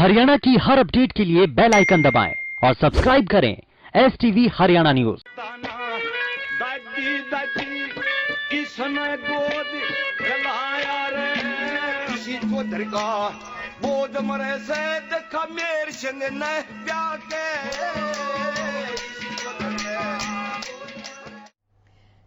हरियाणा की हर अपडेट के लिए बेल आइकन दबाएं और सब्सक्राइब करें STV हरियाणा न्यूज। दादी दादी किसने गोद गलाया रे किसी को दरगा बोझ मरे से देखा मेरे संग न प्यार के।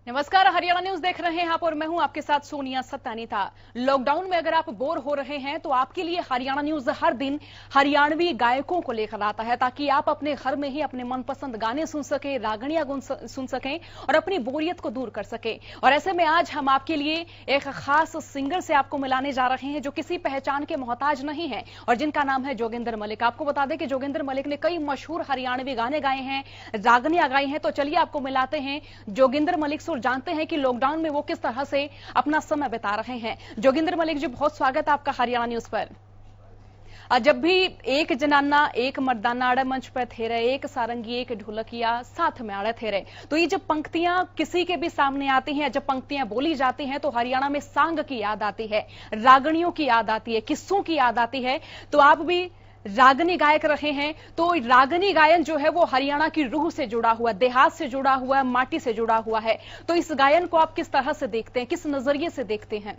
नमस्कार, हरियाणा न्यूज देख रहे हैं आप और मैं हूं आपके साथ सोनिया सत्तानीता। लॉकडाउन में अगर आप बोर हो रहे हैं तो आपके लिए हरियाणा न्यूज हर दिन हरियाणवी गायकों को लेकर आता है, ताकि आप अपने घर में ही अपने मनपसंद गाने सुन सके, रागणियां सुन सकें और अपनी बोरियत को दूर कर सके। और ऐसे में आज हम आपके लिए एक खास सिंगर से आपको मिलाने जा रहे हैं जो किसी पहचान के मोहताज नहीं है और जिनका नाम है जोगिंदर मलिक। आपको बता दें कि जोगिंदर मलिक ने कई मशहूर हरियाणवी गाने गाए हैं, रागणियां गाई हैं। तो चलिए आपको मिलाते हैं जोगिंदर मलिक से, जानते हैं कि लॉकडाउन में वो किस तरह से अपना समय बिता रहे हैं। जोगिंदर मलिक जी, बहुत स्वागत है आपका हरियाणा न्यूज पर। जब भी एक जनाना एक मर्दाना आड़े मंच पर थे रहे, एक सारंगी एक ढोलकिया साथ में आड़े थे रहे, तो ये जब पंक्तियां किसी के भी सामने आती हैं, जब पंक्तियां बोली जाती हैं, तो हरियाणा में सांग की याद आती है, रागणियों की याद आती है, किस्सों की याद आती है। तो आप भी रागनी गायक रहे हैं, तो रागनी गायन जो है वो हरियाणा की रूह से जुड़ा हुआ, देहात से जुड़ा हुआ है, माटी से जुड़ा हुआ है। तो इस गायन को आप किस तरह से देखते हैं, किस नजरिए से देखते हैं?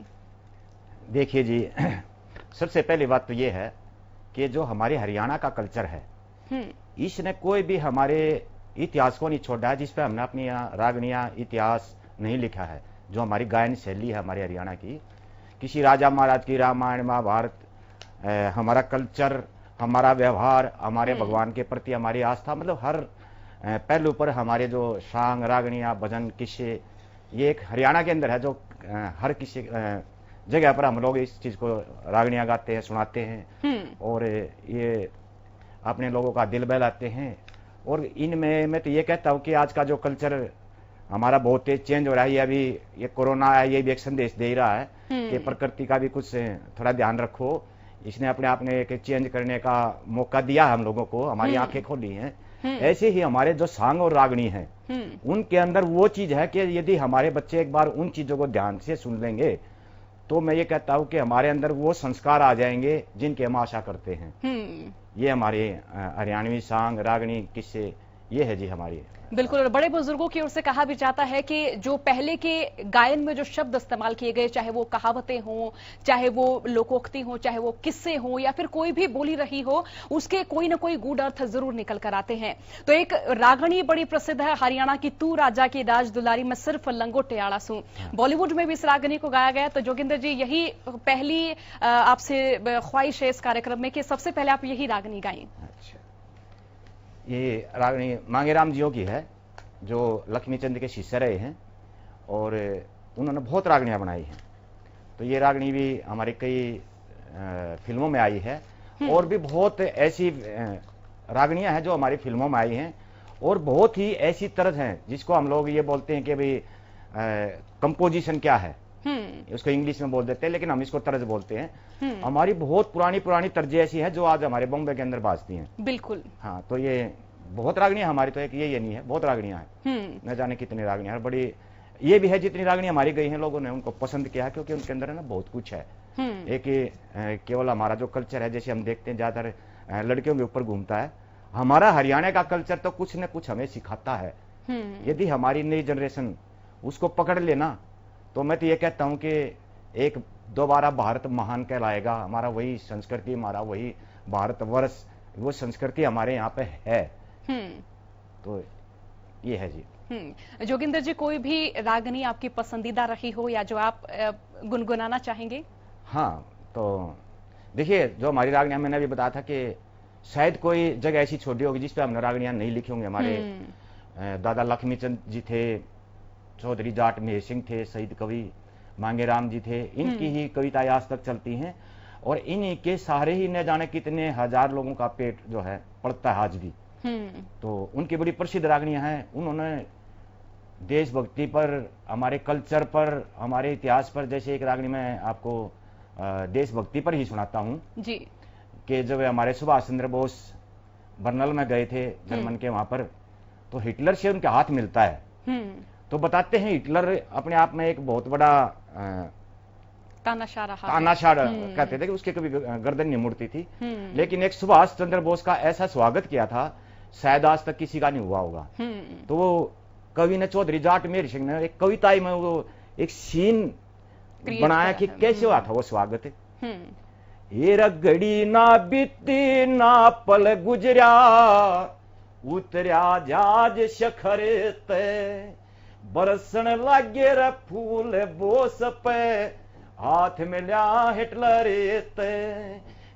देखिए जी, सबसे पहली बात तो ये है कि जो हमारे हरियाणा का कल्चर है, इसने कोई भी हमारे इतिहास को नहीं छोड़ा है, जिसपे हमने अपनी रागनियां इतिहास नहीं लिखा है। जो हमारी गायन शैली है हमारे हरियाणा की, किसी राजा महाराज की रामायण महाभारत, हमारा कल्चर, हमारा व्यवहार, हमारे भगवान के प्रति हमारी आस्था, मतलब हर पहलू पर हमारे जो सांग रागणियां भजन किस्से, ये एक हरियाणा के अंदर है। जो हर किसी जगह पर हम लोग इस चीज को रागणियां गाते हैं, सुनाते हैं और ये अपने लोगों का दिल बहलाते हैं। और इनमें मैं तो ये कहता हूँ कि आज का जो कल्चर हमारा बहुत तेज चेंज हो रहा है। ये अभी ये कोरोना है, ये भी एक संदेश दे रहा है कि प्रकृति का भी कुछ थोड़ा ध्यान रखो। इसने अपने आप ने एक चेंज करने का मौका दिया हम लोगों को, हमारी आंखें खोली हैं। ऐसे ही हमारे जो सांग और रागनी हैं, उनके अंदर वो चीज है कि यदि हमारे बच्चे एक बार उन चीजों को ध्यान से सुन लेंगे, तो मैं ये कहता हूं कि हमारे अंदर वो संस्कार आ जाएंगे जिनके हम आशा करते हैं। ये हमारे हरियाणवी सांग रागनी किस्से, ये है जी हमारी। बिल्कुल, और बड़े बुजुर्गों की ओर से कहा भी जाता है कि जो पहले के गायन में जो शब्द इस्तेमाल किए गए, चाहे वो कहावतें हों, चाहे वो लोकोक्ति हो, चाहे वो किस्से हों, या फिर कोई भी बोली रही हो, उसके कोई ना कोई गूढ़ अर्थ जरूर निकल कर आते हैं। तो एक रागणी बड़ी प्रसिद्ध है हरियाणा की, तू राजा की राज दुलारी में सिर्फ लंगोटे आड़ा सूं। बॉलीवुड में भी इस रागनी को गाया गया। तो जोगिंदर जी, यही पहली आपसे ख्वाहिश है इस कार्यक्रम में कि सबसे पहले आप यही रागनी गाएं। ये रागनी मांगेराम जियों की है, जो लक्ष्मीचंद के शिष्य रहे हैं और उन्होंने बहुत रागनियां बनाई हैं। तो ये रागनी भी हमारे कई फिल्मों में आई है और भी बहुत ऐसी रागनियां हैं जो हमारी फिल्मों में आई हैं। और बहुत ही ऐसी तर्ज हैं जिसको हम लोग ये बोलते हैं कि भाई कंपोजिशन क्या है, उसको इंग्लिश में बोल देते हैं, लेकिन हम इसको तर्ज बोलते हैं। हमारी बहुत पुरानी पुरानी तर्जें ऐसी हैं जो आज हमारे बॉम्बे के अंदर बाजती हैं। बिल्कुल, हाँ, तो ये बहुत रागनियां हमारी, तो एक ये नहीं है, बहुत रागनियां हैं, न जाने कितनी रागनियां हैं। बड़ी ये भी है, जितनी रागनियां हमारी गई हैं लोगों ने उनको पसंद किया, क्योंकि उनके अंदर है ना बहुत कुछ है। एक केवल हमारा जो कल्चर है, जैसे हम देखते हैं ज्यादातर लड़कियों के ऊपर घूमता है, हमारा हरियाणा का कल्चर तो कुछ न कुछ हमें सिखाता है। यदि हमारी नई जनरेशन उसको पकड़ लेना, तो मैं तो ये कहता हूं कि एक दोबारा भारत महान कहलाएगा। हमारा वही संस्कृति, हमारा वही भारतवर्ष, वो संस्कृति हमारे यहाँ पे है। तो ये है जी। जोगिंदर जी, कोई भी रागनी आपकी पसंदीदा रही हो या जो आप गुनगुनाना चाहेंगे? हाँ, तो देखिए, जो हमारी रागनियां, मैंने अभी बताया था कि शायद कोई जगह ऐसी छोटी होगी जिस पे हमने रागनियां नहीं लिखी होंगी। हमारे दादा लक्ष्मीचंद जी थे, चौधरी जाट महेश सिंह थे, शहीद कवि मांगेराम जी थे, इनकी ही कविताएं आज तक चलती हैं और इन्हीं के सहारे ही न जाने कितने हजार लोगों का पेट जो है पड़ता है आज भी। तो उनकी बड़ी प्रसिद्ध रागनियां हैं। उन्होंने देशभक्ति पर, हमारे कल्चर पर, हमारे इतिहास पर, जैसे एक रागनी मैं आपको देशभक्ति पर ही सुनाता हूं जी, कि जब हमारे सुभाष चंद्र बोस बर्नल में गए थे जर्मन के वहां पर, तो हिटलर से उनके हाथ मिलता है। तो बताते हैं हिटलर अपने आप में एक बहुत बड़ा तानाशाह रहा है। तानाशाह कहते थे कि उसके कभी गर्दन नहीं मुड़ती थी। लेकिन एक सुभाष चंद्र बोस का ऐसा स्वागत किया था, शायद आज तक किसी का नहीं हुआ होगा। तो वो कवि ने, चौधरी जाट मेहर सिंह ने एक कविताई में वो एक सीन बनाया कि कैसे हुआ था वो स्वागत। ये रगड़ी ना बीती ना पल गुजरा, उतरा जहाज शखर ते, बरसन लागे रे फूल बोस पे, हाथ में लिया हिटलर ते,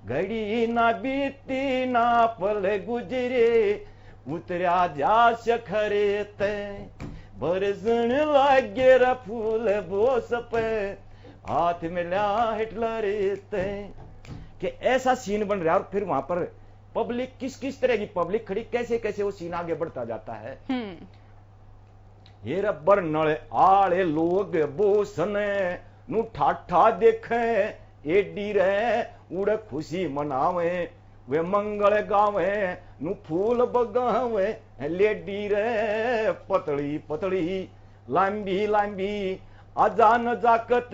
घड़ी ना बीती ना पल गुजरे, उतरा जहाज शखर ते, बरसन लागे रे फूल बोस पे, हाथ में लिया हिटलर ते। कि ऐसा सीन बन रहा है और फिर वहां पर पब्लिक, किस किस तरह की पब्लिक खड़ी, कैसे कैसे वो सीन आगे बढ़ता जाता है। ये रबर नल आले लोग बोसने नु ठाठा देखे, एडी रे उड़ खुशी मनावे, वे मंगल गावे नु फूल बगावे, लेडी रे पतली पतली लांबी लांबी, अजान जाकत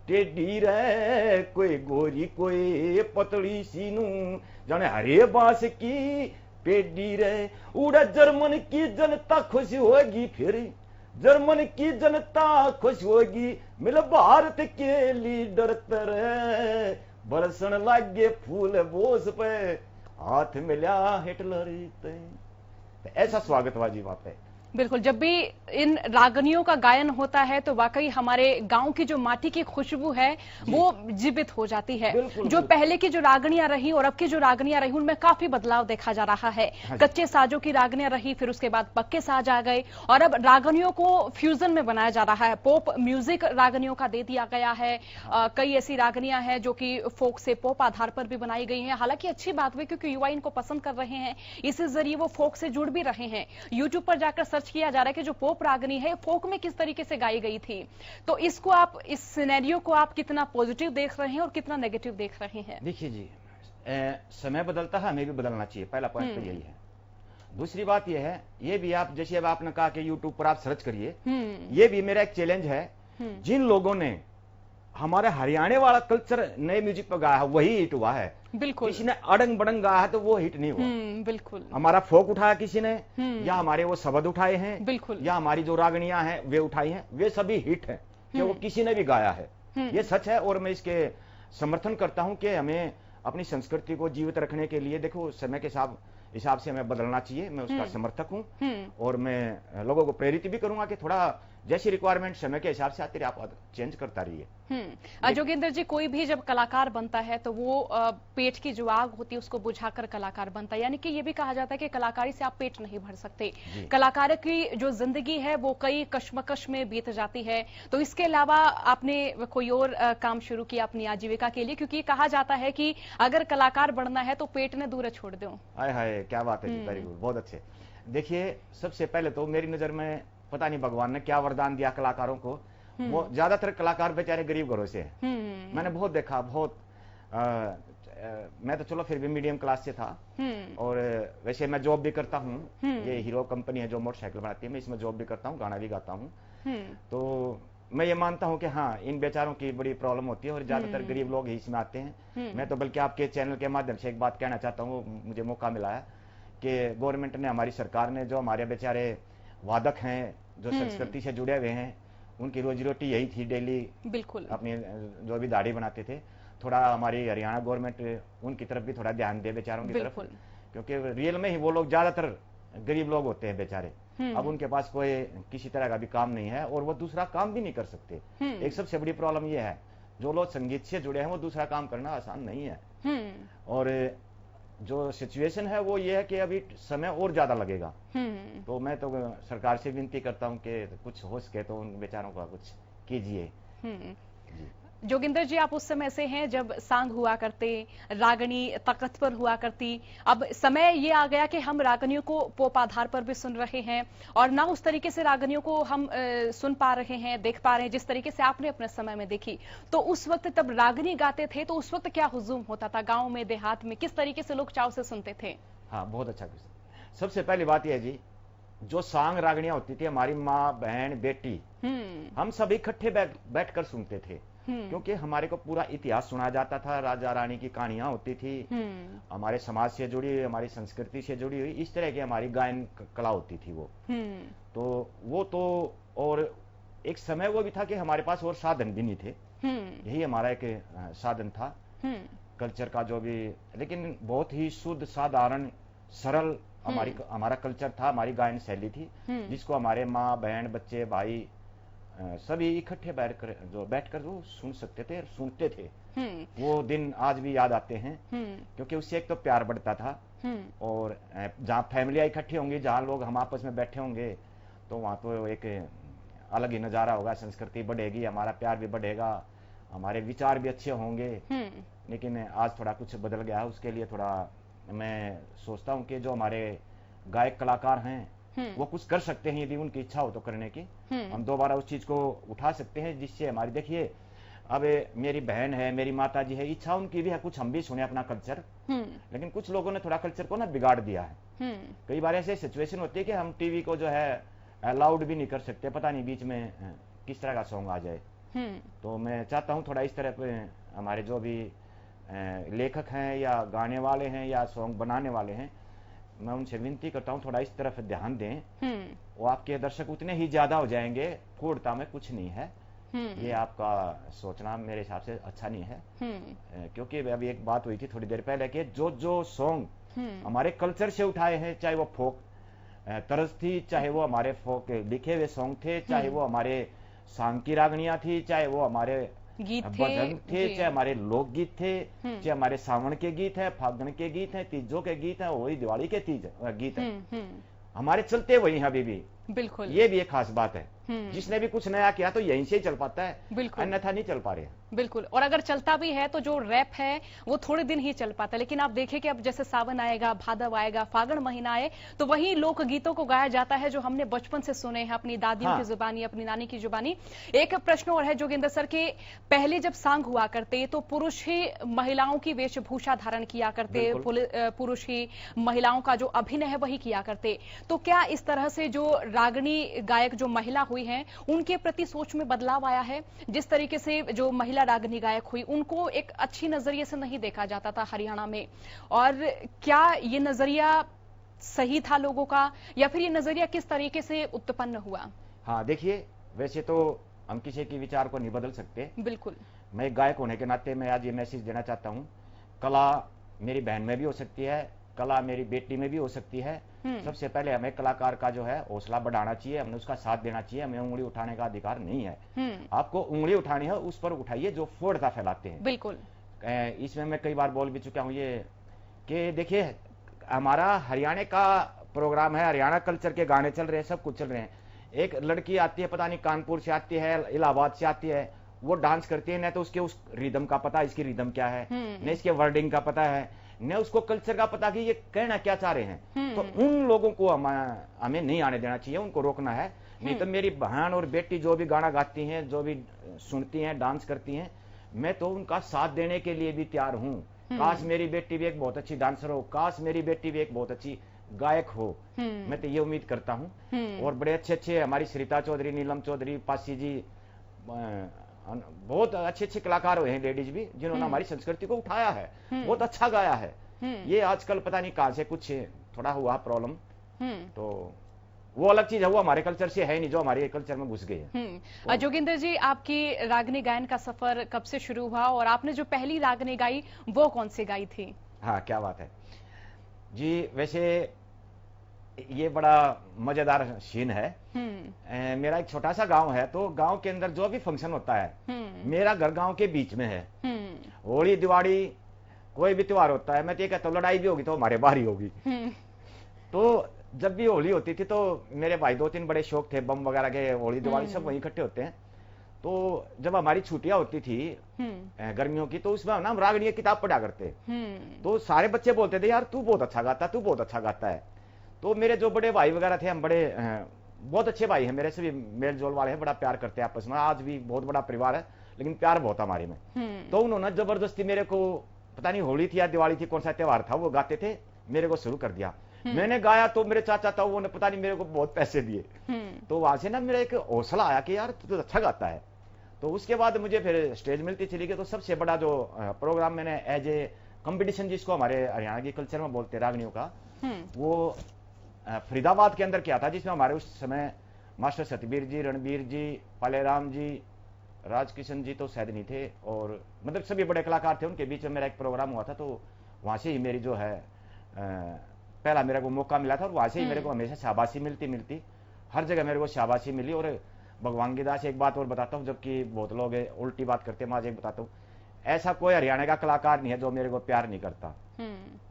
टेडी रे, कोई गोरी कोई पतली सीनू, जाने हरे बांस की पेडी रे, उड़ा जर्मन की जनता खुश होगी, फिर जर्मन की जनता खुश होगी, मिल भारत के लीडर तरह, बरसन लागे फूल बोस पे, हाथ मिला हिटलर ते। ऐसा स्वागतबाजी वहां पे। बिल्कुल, जब भी इन रागनियों का गायन होता है तो वाकई हमारे गांव की जो माटी की खुशबू है वो जीवित हो जाती है। जो पहले की जो रागनियां रही और अब की जो रागनियां रही उनमें काफी बदलाव देखा जा रहा है। कच्चे साजों की रागनियां रही, फिर उसके बाद पक्के साज आ गए और अब रागनियों को फ्यूजन में बनाया जा रहा है। पॉप म्यूजिक रागनियों का दे दिया गया है। कई ऐसी रागनियां हैं जो कि फोक से पॉप आधार पर भी बनाई गई हैं। हालांकि अच्छी बात हुई क्योंकि युवा इनको पसंद कर रहे हैं, इसी जरिए वो फोक से जुड़ भी रहे हैं। यूट्यूब पर जाकर सर्च किया जा रहा है कि जो पोप रागनी है फोक में किस तरीके से गाई गई थी। तो इसको आप, इस सिनेरियो को आप कितना पॉजिटिव देख रहे हैं और कितना नेगेटिव देख रहे हैं? देखिए जी, समय बदलता है, हमें भी बदलना चाहिए, पहला पॉइंट तो यही है। दूसरी बात यह है, ये भी आप, जैसे अब आपने कहा कि यूट्यूब पर आप सर्च करिए, ये भी मेरा एक चैलेंज है। जिन लोगों ने हमारे हरियाणा वाला कल्चर नए म्यूजिक पर गाया है वही हिट हुआ है। बिल्कुल, किसी ने अड़ंग बड़ंग गाया है तो वो हिट नहीं हुआ। बिल्कुल, हमारा फोक उठाया किसी ने, या हमारे वो शब्द उठाए हैं, बिल्कुल, या हमारी जो रागनियां हैं वे उठाई हैं, वे सभी हिट है कि वो किसी ने भी गाया है। ये सच है और मैं इसके समर्थन करता हूं कि हमें अपनी संस्कृति को जीवित रखने के लिए, देखो समय के हिसाब से हमें बदलना चाहिए। मैं उसका समर्थक हूं और मैं लोगों को प्रेरित भी करूंगा कि थोड़ा जैसी रिक्वायरमेंट समय के हिसाब से आती रहे, आप चेंज करता रहिए। जोगिंदर जी, कोई भी जब कलाकार बनता है तो वो पेट की जो आग होती है उसको बुझाकर कलाकार बनता है। यानी कि ये भी कहा जाता है कि कलाकारी से आप पेट नहीं भर सकते। कलाकार की जो जिंदगी है वो कई कश्मकश में बीत जाती है। तो इसके अलावा आपने कोई और काम शुरू किया अपनी आजीविका के लिए, क्योंकि कहा जाता है कि अगर कलाकार बनना है तो पेट ने दूर छोड़ दो। हाय हाय, क्या बात है जी, वेरी गुड, बहुत अच्छे। देखिए, सबसे पहले तो मेरी नजर में पता नहीं भगवान ने क्या वरदान दिया कलाकारों को। वो ज्यादातर कलाकार बेचारे गरीब घरों से हैं। मैंने बहुत देखा, बहुत मैं तो चलो फिर भी मीडियम क्लास से था और वैसे मैं जॉब भी करता हूँ। ये हीरो कंपनी है जो मोटरसाइकिल बनाती है, मैं इसमें जॉब भी करता हूँ, गाना भी गाता हूँ। तो मैं ये मानता हूँ कि हाँ, इन बेचारों की बड़ी प्रॉब्लम होती है और ज्यादातर गरीब लोग ही इसमें आते हैं। मैं तो बल्कि आपके चैनल के माध्यम से एक बात कहना चाहता हूँ, मुझे मौका मिला है कि गवर्नमेंट ने, हमारी सरकार ने, जो हमारे बेचारे वादक हैं, जो संस्कृति से जुड़े हुए हैं, उनकी रोजी रोटी यही थी, डेली बिल्कुल अपनी जो भी दाढ़ी बनाते थे, थोड़ा हमारी हरियाणा गवर्नमेंट उनकी तरफ भी थोड़ा ध्यान दे बेचारों की तरफ, क्योंकि रियल में ही वो लोग ज्यादातर गरीब लोग होते हैं बेचारे। अब उनके पास कोई किसी तरह का भी काम नहीं है और वो दूसरा काम भी नहीं कर सकते। एक सबसे बड़ी प्रॉब्लम ये है, जो लोग संगीत से जुड़े हैं वो दूसरा काम करना आसान नहीं है। और जो सिचुएशन है वो ये है कि अभी समय और ज्यादा लगेगा। तो मैं तो सरकार से विनती करता हूं कि कुछ हो सके तो उन बेचारों का कुछ कीजिए। जोगिंदर जी, आप उस समय से हैं जब सांग हुआ करते, रागनी तख्त पर हुआ करती। अब समय ये आ गया कि हम रागनियों को पोप आधार पर भी सुन रहे हैं और ना उस तरीके से रागनियों को हम सुन पा रहे हैं, देख पा रहे हैं जिस तरीके से आपने अपने समय में देखी। तो उस वक्त तब रागनी गाते थे तो उस वक्त क्या हुजूम होता था गाँव में, देहात में, किस तरीके से लोग चाव से सुनते थे? हाँ, बहुत अच्छा क्वेश्चन। सबसे पहली बात यह है जी, जो सांग रागनियां होती थी, हमारी माँ, बहन, बेटी, हम सभी इकट्ठे बैठ कर सुनते थे। क्योंकि हमारे को पूरा इतिहास सुना जाता था, राजा रानी की कहानियां होती थी, हमारे समाज से जुड़ी हुई, हमारी संस्कृति से जुड़ी हुई, इस तरह की हमारी गायन कला होती थी वो। तो और एक समय वो भी था कि हमारे पास और साधन भी नहीं थे, यही हमारा एक साधन था कल्चर का जो भी, लेकिन बहुत ही शुद्ध साधारण सरल हमारा कल्चर था, हमारी गायन शैली थी, जिसको हमारे माँ बहन बच्चे भाई सभी इकट्ठे बैठकर वो सुन सकते थे और सुनते थे। वो दिन आज भी याद आते हैं, क्योंकि उससे एक तो प्यार बढ़ता था, और जहाँ फैमिलियाँ इकट्ठी होंगी, जहाँ लोग हम आपस में बैठे होंगे, तो वहाँ तो एक अलग ही नजारा होगा, संस्कृति बढ़ेगी, हमारा प्यार भी बढ़ेगा, हमारे विचार भी अच्छे होंगे। लेकिन आज थोड़ा कुछ बदल गया है, उसके लिए थोड़ा मैं सोचता हूँ कि जो हमारे गायक कलाकार हैं वो कुछ कर सकते हैं, यदि उनकी इच्छा हो तो करने की, हम दोबारा उस चीज को उठा सकते हैं, जिससे हमारी, देखिए अब मेरी बहन है, मेरी माता जी है, इच्छा उनकी भी है, कुछ हम भी सुने अपना कल्चर, लेकिन कुछ लोगों ने थोड़ा कल्चर को ना बिगाड़ दिया है। कई बार ऐसे सिचुएशन होती है कि हम टीवी को जो है अलाउड भी नहीं कर सकते, पता नहीं बीच में किस तरह का सॉन्ग आ जाए। तो मैं चाहता हूँ थोड़ा इस तरह पे हमारे जो भी लेखक हैं या गाने वाले हैं या सॉन्ग बनाने वाले हैं, मैं उनसे विनती करता हूँ थोड़ा इस तरफ ध्यान दें। वो आपके दर्शक उतने ही ज्यादा हो जाएंगे, फूटता में कुछ नहीं है। ये आपका सोचना मेरे हिसाब से अच्छा नहीं है, क्योंकि अभी एक बात हुई थी थोड़ी देर पहले कि जो सॉन्ग हमारे कल्चर से उठाए हैं, चाहे वो फोक तर्ज थी, चाहे वो हमारे फोक लिखे हुए सॉन्ग थे, चाहे वो हमारे सांग की रागनियां थी, चाहे वो हमारे भजन थे, चाहे हमारे लोकगीत थे, चाहे हमारे सावन के गीत है, फागण के गीत हैं, तीजों के गीत हैं, वही दिवाली के गीत हैं, हमारे चलते वही हैं अभी भी। बिल्कुल, ये भी एक खास बात है। जिसने भी कुछ नया किया तो यहीं से ही चल पाता है, बिल्कुल, अन्यथा नहीं चल पा रहे। बिल्कुल, और अगर चलता भी है तो जो रैप है वो थोड़े दिन ही चल पाता है। लेकिन आप देखिए कि अब जैसे सावन आएगा, भादव आएगा, फागण महीना आए, तो वही लोकगीतों को गाया जाता है जो हमने बचपन से सुने हैं, अपनी दादियों की जुबानी, अपनी नानी की जुबानी। एक प्रश्न और है जोगिंदर सर के, पहले जब सांग हुआ करते तो पुरुष ही महिलाओं की वेशभूषा धारण किया करते, पुरुष ही महिलाओं का जो अभिनय है वही किया करते, तो क्या इस तरह से जो रागनी गायक जो महिला हुई हैं उनके प्रति सोच में बदलाव आया है? जिस तरीके से जो महिला रागनी गायक हुई उनको एक अच्छी नजरिए से नहीं देखा जाता था हरियाणा में, और क्या ये नजरिया सही था लोगों का, या फिर ये नजरिया किस तरीके से उत्पन्न हुआ? हाँ देखिए, वैसे तो हम किसी के विचार को नहीं बदल सकते। बिल्कुल, मैं गायक होने के नाते मैं आज ये मैसेज देना चाहता हूँ, कला मेरी बहन में भी हो सकती है, कला मेरी बेटी में भी हो सकती है। सबसे पहले हमें कलाकार का जो है हौसला बढ़ाना चाहिए, हमें उसका साथ देना चाहिए, हमें उंगली उठाने का अधिकार नहीं है। आपको उंगली उठानी है, उस पर उठाइए जो फोड़ता फैलाते हैं। बिल्कुल, इसमें मैं कई बार बोल भी चुका हूँ ये कि देखिए हमारा हरियाणा का प्रोग्राम है, हरियाणा कल्चर के गाने चल रहे हैं, सब कुछ चल रहे हैं। एक लड़की आती है, पता नहीं कानपुर से आती है, इलाहाबाद से आती है, वो डांस करती है, न तो उसके उस रिदम का पता, इसकी रिदम क्या है, न इसके वर्डिंग का पता है, न उसको कल्चर का पता कि ये कहना क्या चाह रहे हैं। तो उन लोगों को हमें नहीं आने देना चाहिए, उनको रोकना है। नहीं तो मेरी बहन और बेटी जो भी गाना गाती हैं, जो भी सुनती हैं, डांस करती हैं, मैं तो उनका साथ देने के लिए भी तैयार हूँ। काश मेरी बेटी भी एक बहुत अच्छी डांसर हो, काश मेरी बेटी भी एक बहुत अच्छी गायक हो, मैं तो ये उम्मीद करता हूँ। और बड़े अच्छे अच्छे हमारी सरिता चौधरी, नीलम चौधरी, पासी जी, बहुत अच्छे अच्छे कलाकार हुए हैं, लेडीज भी, जिन्होंने हमारी संस्कृति को उठाया है, बहुत अच्छा गाया है। ये आजकल पता नहीं कहां से कुछ थोड़ा हुआ प्रॉब्लम, तो वो अलग चीज है, वो हमारे कल्चर से है नहीं, जो हमारे कल्चर में घुस गई है। जोगिंदर जी, आपकी रागनी गायन का सफर कब से शुरू हुआ, और आपने जो पहली रागनी गाई वो कौन सी गाई थी? हाँ, क्या बात है जी। वैसे ये बड़ा मजेदार सीन है। मेरा एक छोटा सा गांव है, तो गांव के अंदर जो भी फंक्शन होता है, मेरा घर गांव के बीच में है। होली दिवाली कोई भी त्योहार होता है, मैं तो ये कहता हूँ लड़ाई भी होगी तो हमारे बाहर ही होगी। तो जब भी होली होती थी तो मेरे भाई दो तीन बड़े शौक थे, बम वगैरह के, होली दिवाली सब वहीं इकट्ठे होते हैं। तो जब हमारी छुट्टियां होती थी गर्मियों की, तो उसमें हम रागनी की किताब पढ़ा करते। तो सारे बच्चे बोलते थे यार तू बहुत अच्छा गाता, तू बहुत अच्छा गाता है। तो मेरे जो बड़े भाई वगैरह थे, हम बड़े बहुत अच्छे भाई हैं, मेरे से भी मेल जोल वाले हैं, बड़ा प्यार करते हैं आपस में, आज भी बहुत बड़ा परिवार है, लेकिन प्यार बहुत हमारे में। तो उन्होंने जबरदस्ती मेरे को, पता नहीं होली थी या दिवाली थी, कौन सा त्योहार था, वो गाते थे, मेरे को शुरू कर दिया। मैंने गाया तो मेरे चाचा था, उन्होंने पता नहीं मेरे को बहुत पैसे दिए। तो वहां से ना मेरा एक हौसला आया कि यार तू तो अच्छा गाता है। तो उसके बाद मुझे फिर स्टेज मिलती चली गई। तो सबसे बड़ा जो प्रोग्राम मैंने एज ए कंपटीशन जिसको हमारे हरियाणा की कल्चर में बोलते हैं रागनियों का, वो फरीदाबाद के अंदर किया था, जिसमें हमारे उस समय मास्टर सतबीर जी, रणबीर जी, पालेराम जी, राजकिशन जी तो शायद नहीं थे, और मतलब सभी बड़े कलाकार थे। उनके बीच में मेरा एक प्रोग्राम हुआ था, तो वहां से ही मेरी जो है पहला मेरे को मौका मिला था, और वहां से ही मेरे को हमेशा शाबाशी मिलती हर जगह मेरे को शाबाशी मिली। और भगवान की दास एक बात और बताता हूँ, जबकि बहुत लोग उल्टी बात करते हैं, मैं आज एक बताता हूँ, ऐसा कोई हरियाणा का कलाकार नहीं है जो मेरे को प्यार नहीं करता।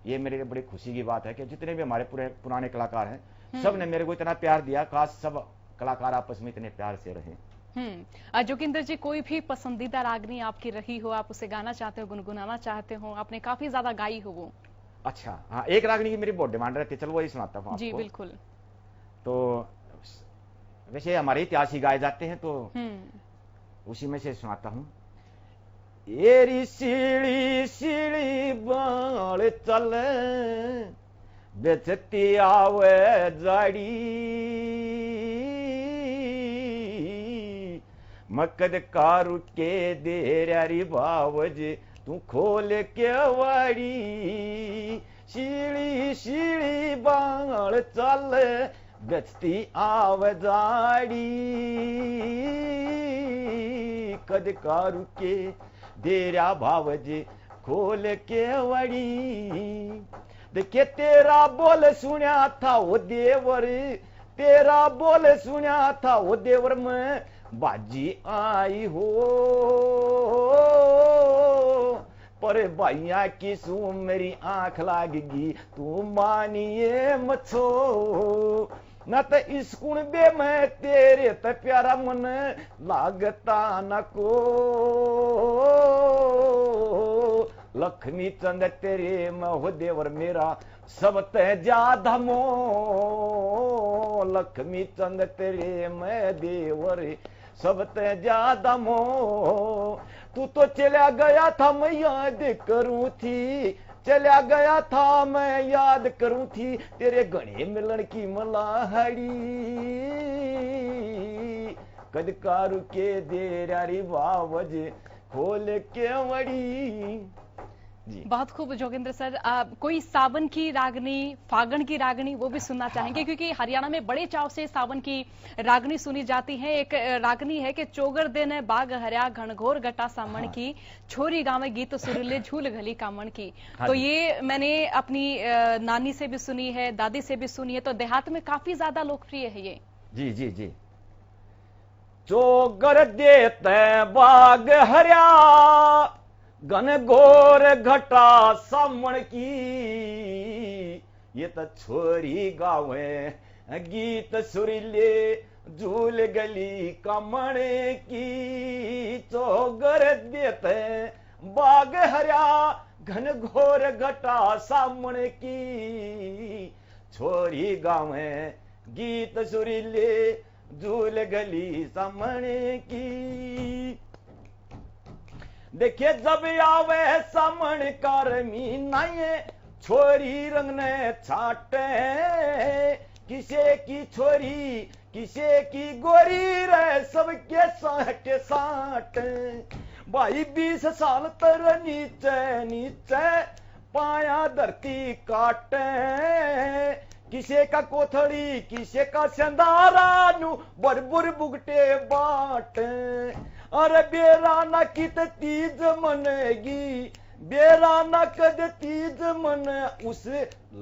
ये मेरे लिए बड़ी खुशी की बात है कि जितने भी हमारे पूरे पुराने कलाकार हैं सब ने मेरे को इतना प्यार दिया। काश सब कलाकार आपस में इतने प्यार से रहे। जोगिंदर जी, कोई भी पसंदीदा रागनी आपकी रही हो, आप उसे गाना चाहते हो, गुनगुनाना चाहते हो, आपने काफी ज्यादा गाई हो वो? अच्छा हाँ, एक रागनी की मेरी बहुत डिमांड रहती है, चलो वही सुनाता हूँ जी बिल्कुल। तो वैसे हमारे इतिहास ही गाए जाते हैं, तो उसी में से सुनाता हूँ। एरी सीढ़ी सीढ़ी बाल चल बेचती आवे जाड़ी, मकद कारू के देरी बावज तू खोल के वाड़ी, सीढ़ी सीढ़ी बाल चल बेचती आवे जाड़ी, कद कारू के देरा भावज खोल के वड़ी। देखे तेरा बोल सुना था वो देवर, तेरा बोल सुना था वो देवर में बाजी आई हो, पर भाइया की सू मेरी आंख लागेगी तू मानिए मछो, न तो इस कुणबे में तेरे तो प्यारा मन लागता न को, लक्ष्मी चंद तेरे में हो देवर मेरा सब ते ज्यादा मो, लक्ष्मी चंद तेरे में देवर सब ते ज्यादा मो, तू तो चला गया था मैं याद करूं थी, चला गया था मैं याद करूं थी, तेरे गणे मिलन की मलाहड़ी, कद कारू के देरी बावज खोल के वड़ी। जी बहुत खूब जोगिंदर सर। कोई सावन की रागनी, फागण की रागनी वो भी सुनना चाहेंगे? क्योंकि हरियाणा में बड़े चाव से सावन की रागनी सुनी जाती है। एक रागनी है कि चोगर दिन बाग हरिया घनघोर गटा सामण की, छोरी गावे गीत सुरीले झूल घली कामण की। तो ये मैंने अपनी नानी से भी सुनी है, दादी से भी सुनी है, तो देहात में काफी ज्यादा लोकप्रिय है ये। जी जी जी। चोगर देते बाग हरिया घनघोर घटा सामण की, ये तो छोरी गावे गीत सुरीले झूल गली कमण की, चोगर देते बाग हरिया घनघोर घटा सामण की, छोरी गावे गीत सुरीले झूल गली सामण की। देखिए जब आवे सामण कारमी नाये छोरी रंग ने छाटे, किसे की छोरी किसे की गोरी रे सबके साठ साठ, भाई 20 साल तर नीचे नीचे पाया धरती काटे, किसे का कोथड़ी किसे का संदारा नु बरबुर बुगटे बाट, अरे बेरा न कित तीज मनेगी, बेरा न कद तीज मन उस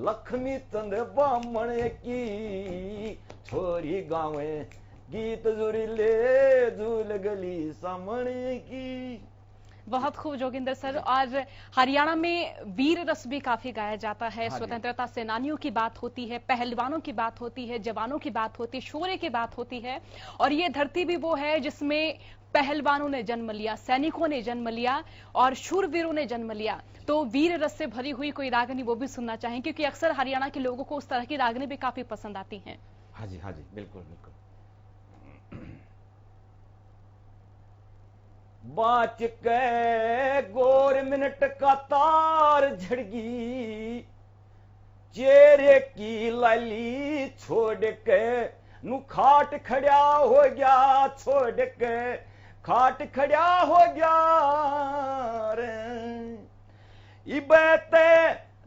लक्ष्मी चंद बामण की, छोरी गावे गीत जुरीले झूल गली सामण की। बहुत खूब जोगिंदर सर। और हरियाणा में वीर रस भी काफी गाया जाता है। स्वतंत्रता सेनानियों की बात होती है, पहलवानों की बात होती है, जवानों की बात होती है, शौर्य की बात होती है, और ये धरती भी वो है जिसमें पहलवानों ने जन्म लिया, सैनिकों ने जन्म लिया और शूरवीरों ने जन्म लिया। तो वीर रस से भरी हुई कोई रागनी वो भी सुनना चाहें, क्योंकि अक्सर हरियाणा के लोगों को उस तरह की रागनी भी काफी पसंद आती हैं। हाँ जी बिल्कुल बिल्कुल। बाच के गोर मिनट का तार झड़गी, चेहरे की लाली छोड़ के नु खाट खड़ा हो गया छोड़ के, खाट खड़ा हो गया रे इबते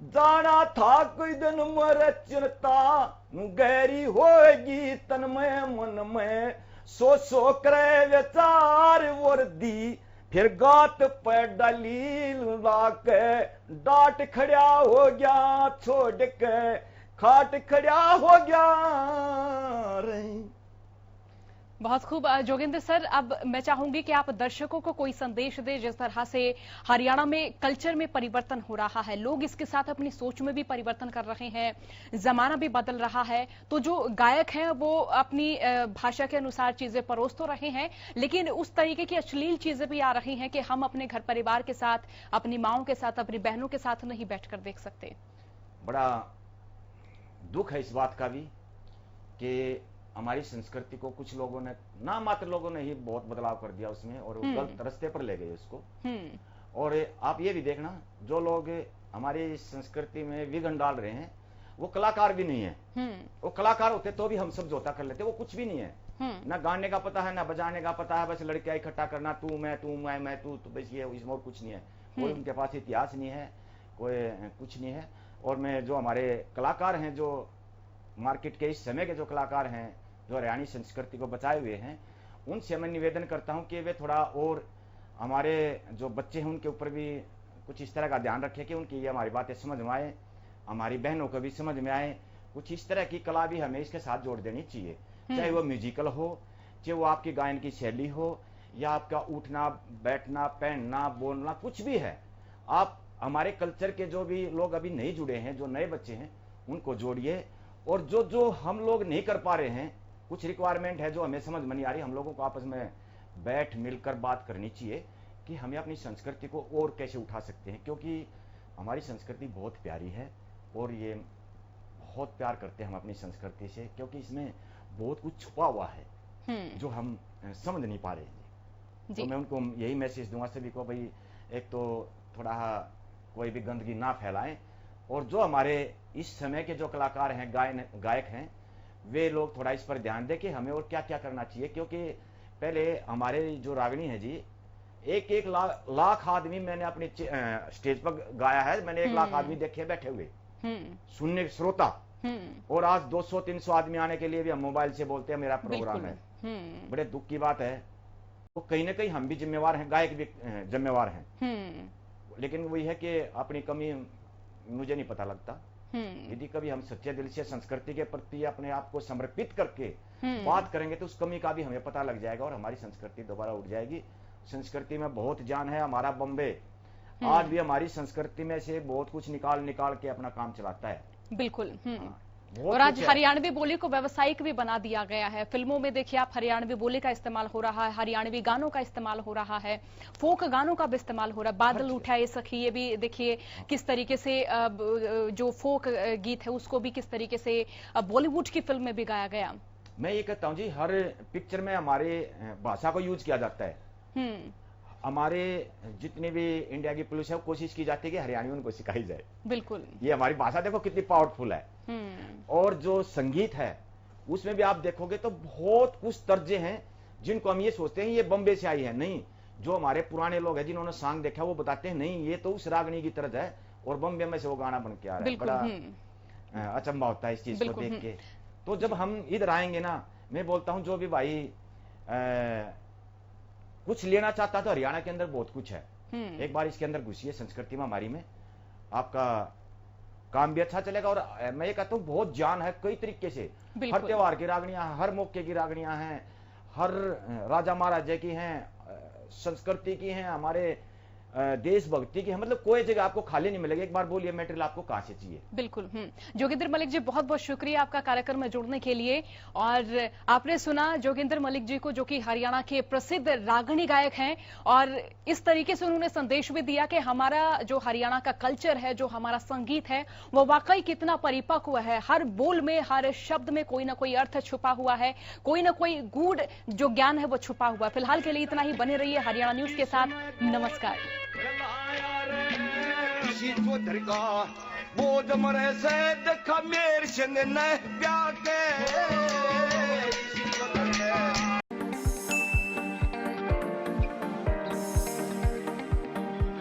जाना था कोई दिन मर चिंता गहरी होगी तन में मन में सो करे विचार वर्दी फिर गात पर डाली लाके डांट खड़ा हो गया छोड़ के खाट खड़ा हो गया रे। बहुत खूब जोगिंदर सर, अब मैं चाहूंगी कि आप दर्शकों को कोई संदेश दें। जिस तरह से हरियाणा में कल्चर में परिवर्तन हो रहा है, लोग इसके साथ अपनी सोच में भी परिवर्तन कर रहे हैं, जमाना भी बदल रहा है, तो जो गायक हैं वो अपनी भाषा के अनुसार चीजें परोस तो रहे हैं, लेकिन उस तरीके की अश्लील चीजें भी आ रही हैं कि हम अपने घर परिवार के साथ, अपनी माओं के साथ, अपनी बहनों के साथ नहीं बैठकर देख सकते। बड़ा दुख है इस बात का भी कि हमारी संस्कृति को कुछ लोगों ने, ना मात्र लोगों ने ही बहुत बदलाव कर दिया उसमें और गलत रास्ते पर ले गए उसको। और आप ये भी देखना, जो लोग हमारी संस्कृति में विघन डाल रहे हैं वो कलाकार भी नहीं है। वो कलाकार होते तो भी हम समझौता कर लेते, वो कुछ भी नहीं है। ना गाने का पता है, ना बजाने का पता है, बस लड़कियां इकट्ठा करना, तू मैं तू, तो बस ये, इसमें और कुछ नहीं है। कोई उनके पास इतिहास नहीं है, कोई कुछ नहीं है। और मैं जो हमारे कलाकार हैं, जो मार्केट के इस समय के जो कलाकार हैं, जो हरियाणी संस्कृति को बचाए हुए हैं, उनसे मैं निवेदन करता हूं कि वे थोड़ा और हमारे जो बच्चे हैं उनके ऊपर भी कुछ इस तरह का ध्यान रखें कि उनकी ये हमारी बातें समझ में आए, हमारी बहनों को भी समझ में आए। कुछ इस तरह की कला भी हमें इसके साथ जोड़ देनी चाहिए, चाहे वो म्यूजिकल हो, चाहे वो आपकी गायन की शैली हो, या आपका उठना बैठना पहनना बोलना, कुछ भी है। आप हमारे कल्चर के जो भी लोग अभी नहीं जुड़े हैं, जो नए बच्चे हैं, उनको जोड़िए। और जो हम लोग नहीं कर पा रहे हैं, कुछ रिक्वायरमेंट है जो हमें समझ में नहीं आ रही, हम लोगों को आपस में बैठ मिलकर बात करनी चाहिए कि हमें अपनी संस्कृति को और कैसे उठा सकते हैं, क्योंकि हमारी संस्कृति बहुत प्यारी है और ये बहुत प्यार करते हैं हम अपनी संस्कृति से, क्योंकि इसमें बहुत कुछ छुपा हुआ है जो हम समझ नहीं पा रहे हैं। तो मैं उनको यही मैसेज दूंगा सभी को, भाई एक तो थोड़ा कोई भी गंदगी ना फैलाएं, और जो हमारे इस समय के जो कलाकार हैं, गायक हैं, वे लोग थोड़ा इस पर ध्यान दें कि हमें और क्या क्या करना चाहिए। क्योंकि पहले हमारे जो रागनी है जी, एक लाख आदमी मैंने अपने स्टेज पर गाया है, मैंने 1 लाख आदमी देखे बैठे हुए सुनने श्रोता, और आज 200-300 आदमी आने के लिए भी हम मोबाइल से बोलते हैं मेरा प्रोग्राम है। बड़े दुख की बात है। तो कहीं ना कहीं हम भी जिम्मेवार हैं, गायक भी जिम्मेवार हैं, लेकिन वही है कि अपनी कमी मुझे नहीं पता लगता। यदि कभी हम सच्चे दिल से संस्कृति के प्रति अपने आप को समर्पित करके बात करेंगे तो उस कमी का भी हमें पता लग जाएगा और हमारी संस्कृति दोबारा उठ जाएगी। संस्कृति में बहुत जान है। हमारा बॉम्बे आज भी हमारी संस्कृति में से बहुत कुछ निकाल के अपना काम चलाता है। बिल्कुल। और आज हरियाणवी बोली को व्यावसायिक भी बना दिया गया है। फिल्मों में देखिए आप, हरियाणवी बोली का इस्तेमाल हो रहा है, हरियाणवी गानों का इस्तेमाल हो रहा है, फोक गानों का भी इस्तेमाल हो रहा है। बादल उठाए सखी, ये भी देखिए किस तरीके से जो फोक गीत है उसको भी किस तरीके से बॉलीवुड की फिल्म में भी गाया गया। मैं ये कहता हूँ जी, हर पिक्चर में हमारे भाषा को यूज किया जाता है। हमारे जितनी भी इंडिया की पुलिस है, कोशिश की जाती है कि हरियाणवी उनको सिखाई जाए। बिल्कुल। ये हमारी भाषा देखो कितनी पावरफुल है। और जो संगीत है उसमें भी आप देखोगे तो बहुत कुछ तर्जे हैं जिनको हम ये सोचते हैं ये बॉम्बे से आई है। नहीं, जो हमारे पुराने लोग हैं जिन्होंने सॉन्ग देखा वो बताते हैं नहीं, ये तो उस रागनी की तरह है और बॉम्बे में से वो गाना बन के आ रहा है। बड़ा अचंभा होता है इस चीज को देख के। तो जब हम इधर आएंगे ना, मैं बोलता हूं जो भी भाई कुछ लेना चाहता तो हरियाणा के अंदर बहुत कुछ है। एक बार इसके अंदर घुसिए संस्कृति में हमारी में, आपका काम भी अच्छा चलेगा। और मैं ये कहता हूँ बहुत जान है कई तरीके से। हर त्योहार की रागनियां, हर मौके की रागनियां हैं, हर राजा महाराजा की हैं, संस्कृति की हैं, हमारे देशभक्ति की है। मतलब कोई जगह आपको खाली नहीं मिलेगी। एक बार बोलिए मटेरियल आपको कहां से चाहिए। बिल्कुल। जोगिंदर मलिक जी, बहुत बहुत शुक्रिया आपका कार्यक्रम में जुड़ने के लिए। और आपने सुना जोगिंदर मलिक जी को, जो कि हरियाणा के प्रसिद्ध रागनी गायक हैं, और इस तरीके से उन्होंने संदेश भी दिया कि हमारा जो हरियाणा का कल्चर है, जो हमारा संगीत है, वो वाकई कितना परिपक्व है। हर बोल में, हर शब्द में कोई ना कोई अर्थ छुपा हुआ है, कोई ना कोई गूढ़ जो ज्ञान है वो छुपा हुआ है। फिलहाल के लिए इतना ही। बने रहिए हरियाणा न्यूज के साथ। नमस्कार। चौधरी का बोझ मरे से देखा मेरे संग न प्या के